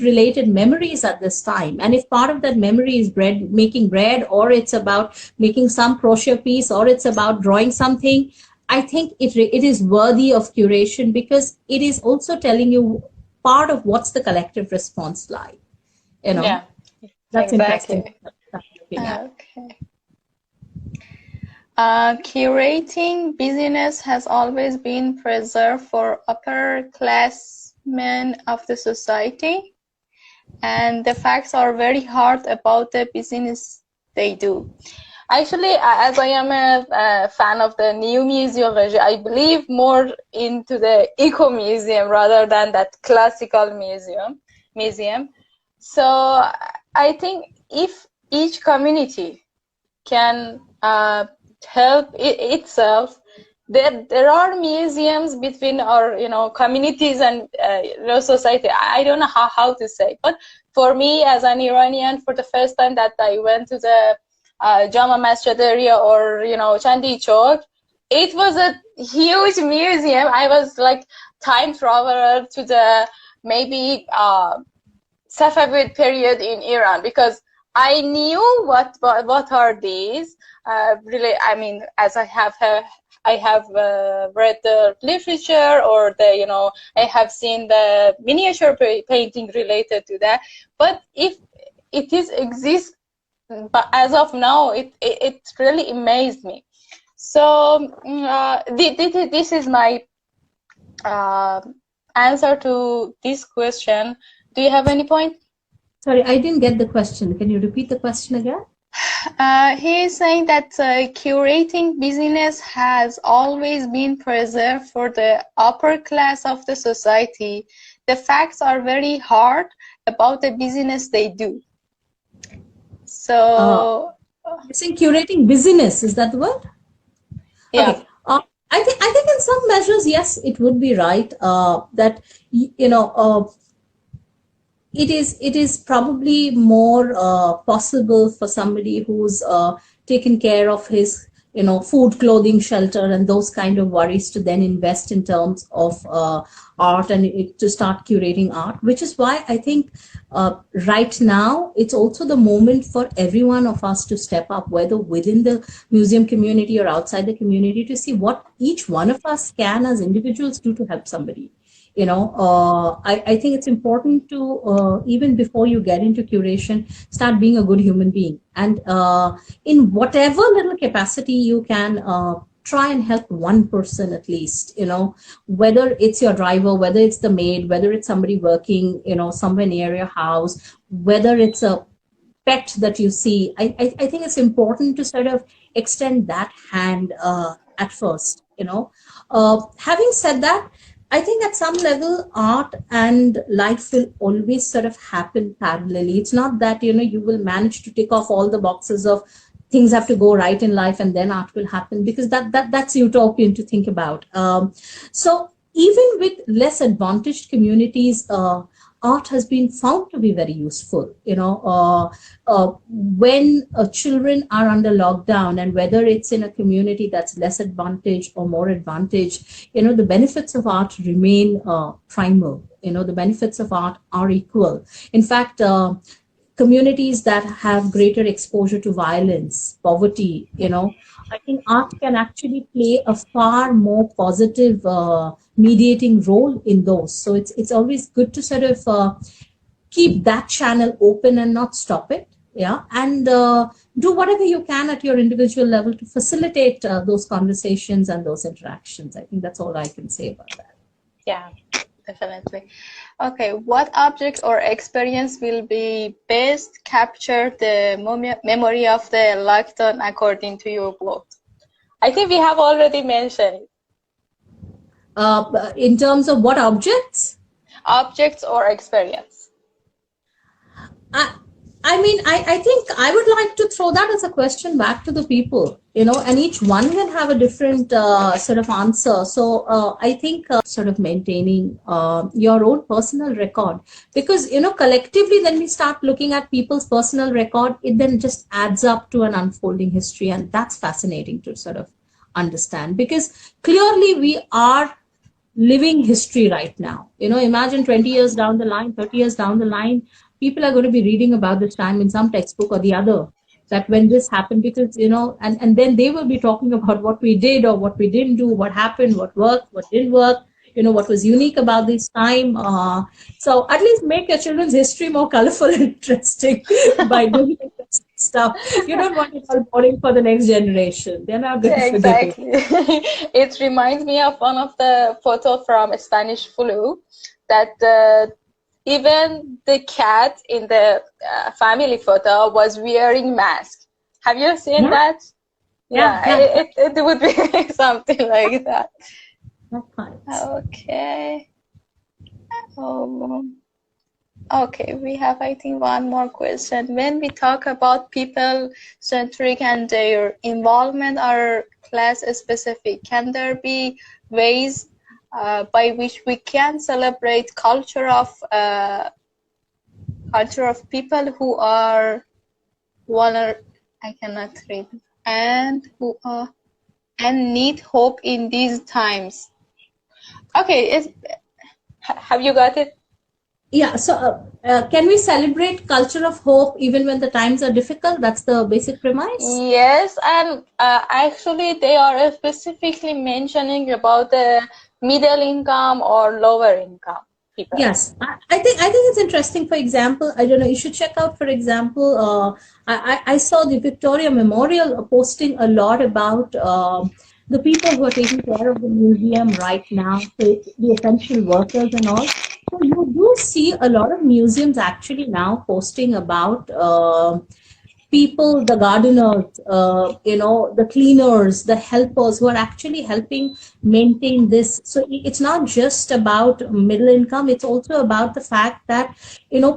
related memories at this time. And if part of that memory is making bread, or it's about making some crochet piece, or it's about drawing something, I think it is worthy of curation, because it is also telling you part of what's the collective response like. Yeah, that's exactly. Interesting. Okay. Curating business has always been preserved for upper class men of the society, and the facts are very hard about the business they do. Actually, as I am a fan of the new museum, I believe more into the eco museum rather than that classical museum. So I think if each community can help itself, there are museums between our communities and society. I don't know how to say, but for me as an Iranian, for the first time that I went to the Jama Masjid area or Chandi Chowk, it was a huge museum. I was like time traveler to the maybe Safavid period in Iran, because I knew what are these. Really, I mean, as I have read the literature, or I have seen the miniature painting related to that. But if it exists, but as of now, it really amazed me. So this is my answer to this question. Do you have any point? Sorry, I didn't get the question. Can you repeat the question again? He is saying that curating business has always been preserved for the upper class of the society. The facts are very hard about the business they do. So you're saying curating business, is that the word? Yeah. Okay. I think in some measures, yes, it would be right that it is probably more possible for somebody who's taken care of his food, clothing, shelter, and those kind of worries to then invest in terms of art and to start curating art, which is why I think right now it's also the moment for every one of us to step up, whether within the museum community or outside the community, to see what each one of us can as individuals do to help somebody. I think it's important to, even before you get into curation, start being a good human being. And in whatever little capacity you can try and help one person at least, whether it's your driver, whether it's the maid, whether it's somebody working, somewhere near your house, whether it's a pet that you see. I think it's important to sort of extend that hand at first, Having said that, I think at some level, art and life will always sort of happen parallelly. It's not that, you will manage to tick off all the boxes of things have to go right in life and then art will happen, because that's utopian to think about. So even with less advantaged communities, art has been found to be very useful. When children are under lockdown, and whether it's in a community that's less advantaged or more advantaged, the benefits of art remain primal. The benefits of art are equal. In fact, communities that have greater exposure to violence, poverty, I think art can actually play a far more positive mediating role in those. So it's always good to sort of keep that channel open and not stop it. Yeah, and do whatever you can at your individual level to facilitate those conversations and those interactions. I think that's all I can say about that. Yeah, definitely. Okay, what object or experience will be best capture the memory of the lockdown according to your blog? I think we have already mentioned it. In terms of what objects? Objects or experience. I think I would like to throw that as a question back to the people, and each one can have a different sort of answer. So I think sort of maintaining your own personal record, because, collectively, when we start looking at people's personal record, it then just adds up to an unfolding history. And that's fascinating to sort of understand, because clearly we are living history right now. Imagine 20 years down the line, 30 years down the line, people are going to be reading about this time in some textbook or the other, that when this happened, because, and then they will be talking about what we did or what we didn't do, what happened, what worked, what didn't work, what was unique about this time. So at least make your children's history more colorful and interesting by doing interesting stuff. You don't want it all boring for the next generation. They're not going Yeah, to forget it. exactly. It reminds me of one of the photo from Spanish flu that even the cat in the family photo was wearing mask. Have you seen Yeah, that? yeah, Yeah, yeah. it would be something like that. That's right. Okay. Oh, okay, we have, I think, one more question. When we talk about people-centric and their involvement are class-specific, can there be ways by which we can celebrate culture of people who are vulnerable? I cannot read. And who are and need hope in these times. Okay, have you got it? Yeah, so can we celebrate culture of hope even when the times are difficult? That's the basic premise. Yes, and actually they are specifically mentioning about the middle income or lower income people. Yes, I think it's interesting. For example, I don't know. You should check out. For example, I saw the Victoria Memorial posting a lot about the people who are taking care of the museum right now, so the essential workers and all. So you do see a lot of museums actually now posting about people, the gardeners, the cleaners, the helpers who are actually helping maintain this. So it's not just about middle income, it's also about the fact that,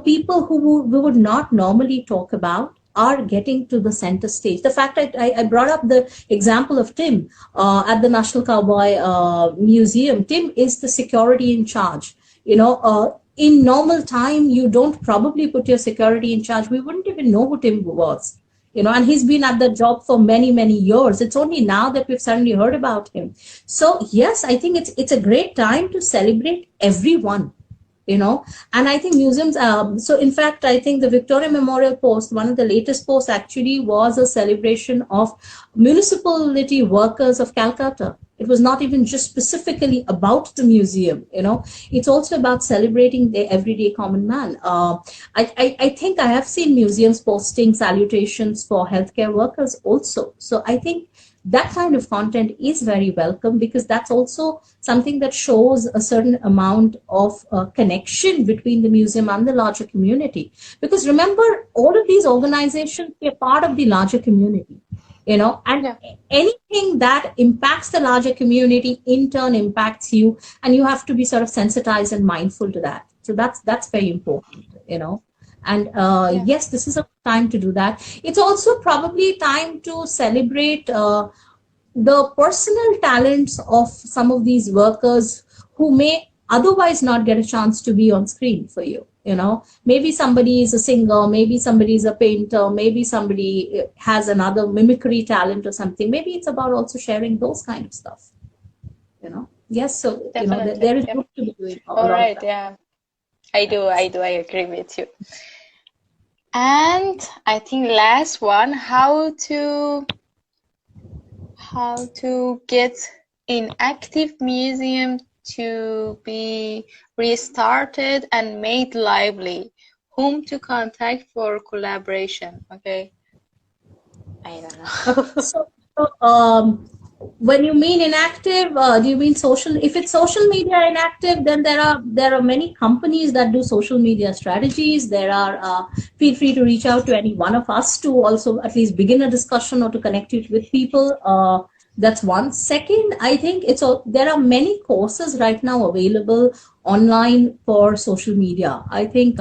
people who we would not normally talk about are getting to the center stage. The fact that I brought up the example of Tim at the National Cowboy Museum. Tim is the security in charge. In normal time, you don't probably put your security in charge. We wouldn't even know who Tim was. And he's been at the job for many, many years. It's only now that we've suddenly heard about him. So yes, I think it's a great time to celebrate everyone. And I think museums, so in fact, I think the Victoria Memorial post, one of the latest posts actually was a celebration of municipality workers of Calcutta. It was not even just specifically about the museum. It's also about celebrating the everyday common man. I think I have seen museums posting salutations for healthcare workers also. So I think that kind of content is very welcome, because that's also something that shows a certain amount of connection between the museum and the larger community. Because remember, all of these organizations are part of the larger community, and Yeah. anything that impacts the larger community in turn impacts you, and you have to be sort of sensitized and mindful to that. So that's very important. And Yeah. yes, this is a time to do that. It's also probably time to celebrate the personal talents of some of these workers who may otherwise not get a chance to be on screen for you. Maybe somebody is a singer, maybe somebody is a painter, maybe somebody has another mimicry talent or something. Maybe it's about also sharing those kind of stuff. Yes, so Definitely. there is Yeah. good to be doing a All lot of right. that. Yeah. I do. I agree with you. And I think last one, how to get an active museum to be restarted and made lively. Whom to contact for collaboration? Okay. I don't know. So, when you mean inactive, do you mean social? If it's social media inactive, then there are many companies that do social media strategies. There are. Feel free to reach out to any one of us to also at least begin a discussion or to connect you with people. That's one. Second, I think there are many courses right now available online for social media. I think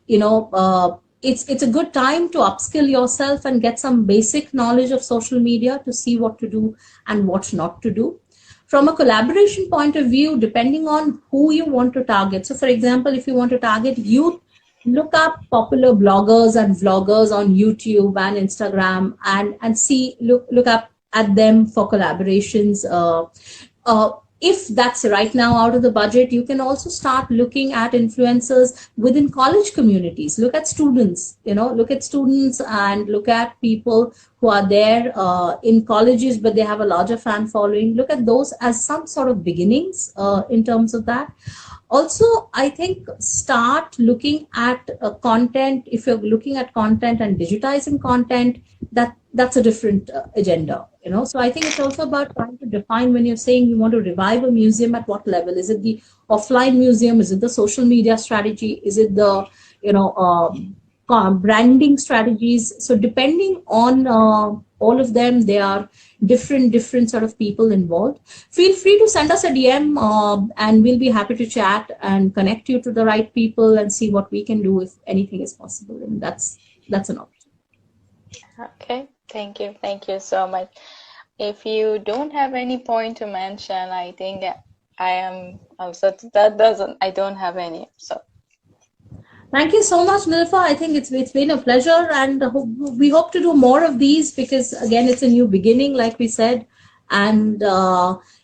you know. It's a good time to upskill yourself and get some basic knowledge of social media to see what to do and what not to do. From a collaboration point of view, depending on who you want to target. So, for example, if you want to target youth, look up popular bloggers and vloggers on YouTube and Instagram, and look up at them for collaborations. if that's right now out of the budget, you can also start looking at influencers within college communities. Look at students, look at students and look at people who are there in colleges, but they have a larger fan following. Look at those as some sort of beginnings in terms of that. Also, I think start looking at content. If you're looking at content and digitizing content, that's a different agenda. So I think it's also about trying to define, when you're saying you want to revive a museum, at what level. Is it the offline museum? Is it the social media strategy? Is it the branding strategies? So depending on all of them, there are different sort of people involved. Feel free to send us a DM, and we'll be happy to chat and connect you to the right people and see what we can do if anything is possible. And that's an option. Okay, thank you so much. If you don't have any point to mention, I think I am also, I don't have any. So thank you so much, Niloofar. I think it's been a pleasure, and we hope to do more of these, because again, it's a new beginning, like we said. And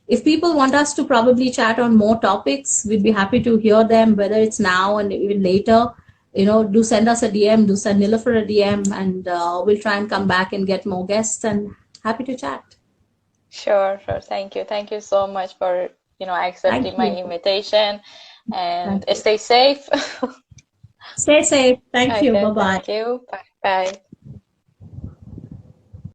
if people want us to probably chat on more topics, we'd be happy to hear them, whether it's now and even later. Do send us a DM, do send Niloofar a DM, and we'll try and come back and get more guests, and happy to chat. Sure. Thank you so much for accepting my invitation, and stay safe. Stay safe. Thank you. Bye-bye. Thank you. Bye.